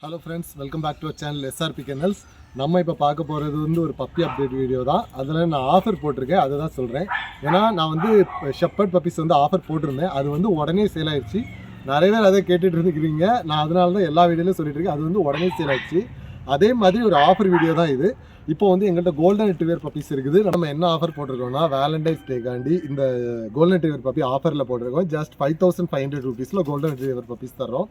Hello friends, welcome back to our channel SRP kennels. நம்ம இப்போ பார்க்க போகிறது வந்து ஒரு பப்பி அப்டேட் வீடியோ தான். அதில் நான் ஆஃபர் போட்டிருக்கேன், அதை தான் சொல்கிறேன். ஏன்னா நான் வந்து ஷெப்பர்ட் பப்பீஸ் வந்து ஆஃபர் போட்டிருந்தேன். அது வந்து உடனே சேல் ஆயிடுச்சு. நிறைய பேர் அதை கேட்டுட்டு இருந்துக்கிறீங்க. நான் அதனால தான் எல்லா வீடியோலையும் சொல்லிட்டு இருக்கேன். அது வந்து உடனே சேல் ஆயிடுச்சு. அதே மாதிரி ஒரு ஆஃபர் வீடியோ தான் இது. இப்போ வந்து எங்கள்கிட்ட கோல்டன் ரிட்ரீவர் பப்பீஸ் இருக்குது. நம்ம என்ன ஆஃபர் போட்டிருக்கோம்னா, வேலண்டைன்ஸ் டேக்காண்டி இந்த கோல்டன் ரிட்ரீவர் பப்பி ஆஃபரில் போட்டிருக்கோம். ஜஸ்ட் 5500 ருபீஸில் கோல்டன் ரிட்ரீவர் பப்பீஸ் தரோம்.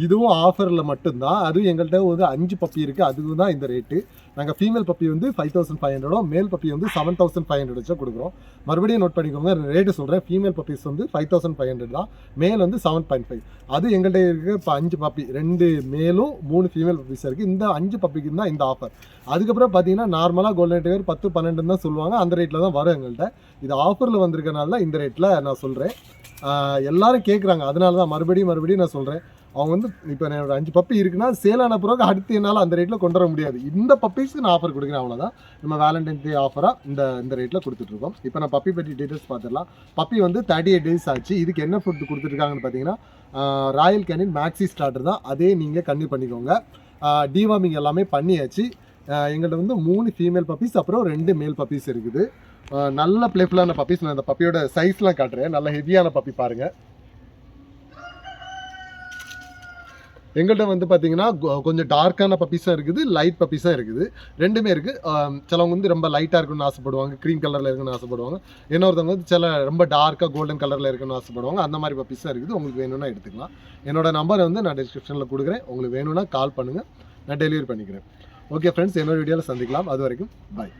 இதுவும் ஆஃபரில் மட்டும்தான். அதுவும் எங்கள்கிட்ட வந்து 5 பப்பி இருக்குது. அதுவும் தான் இந்த ரேட்டு. நாங்கள் ஃபீமேல் பப்பி வந்து 5500, மேல் பப்பி வந்து 7500 வச்சா கொடுக்குறோம். மறுபடியும் நோட் பண்ணிக்கோங்க, ரேட்டு சொல்கிறேன். ஃபீமேல் பப்பீஸ் வந்து 5500 தான், மேல் வந்து 7.5. அது எங்கள்கிட்ட இருக்குது. இப்போ 5 பப்பி, 2 மேலும் 3 ஃபீமேல் பப்பீஸ் இருக்குது. இந்த 5 பப்பிக்கு தான் இந்த ஆஃபர். அதுக்கப்புறம் பார்த்தீங்கன்னா நார்மலாக கோல்டன் ரிட்ரீவர் 10-12 தான் சொல்லுவாங்க. அந்த ரேட்டில் தான் வரும் எங்கள்கிட்ட. இது ஆஃபரில் வந்திருக்கனால தான் இந்த ரேட்டில் நான் சொல்கிறேன். எல்லோரும் கேட்குறாங்க, அதனால தான் மறுபடியும் நான் சொல்கிறேன். அவங்க வந்து இப்போ என்னோட 5 பப்பி இருக்குன்னா சேலான பிறகு அடுத்து என்னால் அந்த ரேட்டில் கொண்டு வர முடியாது. இந்த பப்பீஸ்க்கு நான் ஆஃபர் கொடுக்குறேன், அவ்வளோதான். நம்ம வேலண்டைன் டே ஆஃபராக இந்த ரேட்டில் கொடுத்துட்ருக்கோம். இப்போ நான் பப்பி பற்றி டீட்டெயில்ஸ் பார்த்துடலாம். பப்பி வந்து 38 டேஸ் ஆச்சு. இதுக்கு என்ன ஃபுட் கொடுத்துருக்காங்கன்னு பார்த்தீங்கன்னா, ராயல் கேனின் மேக்ஸி ஸ்டார்டர் தான். அதே நீங்கள் கன்டினியூ பண்ணிக்கோங்க. டிவார்மிங் எல்லாமே பண்ணியாச்சு. எங்கள்கிட்ட வந்து 3 ஃபீமேல் பப்பீஸ், அப்புறம் 2 மேல் பப்பீஸ் இருக்குது. நல்ல பிளேஃபுல்லான பப்பீஸ். நான் அந்த பப்பியோட சைஸ்லாம் காட்டுறேன். நல்ல ஹெவியான பப்பி பாருங்கள். எங்கள்கிட்ட வந்து பார்த்தீங்கன்னா கொஞ்சம் டார்க்கான பப்பீஸும் இருக்குது, லைட் பப்பீஸும் இருக்குது. ரெண்டுமே இருக்குது. சிலவங்க வந்து ரொம்ப லைட்டாக இருக்குன்னு ஆசைப்படுவாங்க, க்ரீம் கலரில் இருக்குன்னு ஆசைப்படுவாங்க. இன்னொருத்தவங்க வந்து சில ரொம்ப டார்க்காக கோல்டன் கலரில் இருக்குன்னு ஆசைப்படுவாங்க. அந்த மாதிரி பப்பீஸும் இருக்குது. உங்களுக்கு வேணும்னா எடுத்துக்கலாம். என்னோடய நம்பரை வந்து நான் டிஸ்கிரிப்ஷனில் கொடுக்குறேன். உங்களுக்கு வேணும்னா கால் பண்ணுங்கள், நான் டெலிவரி பண்ணிக்கிறேன். ஓகே ஃப்ரெண்ட்ஸ், என்னோட வீடியோவில் சந்திக்கலாம். அது வரைக்கும் பாய்.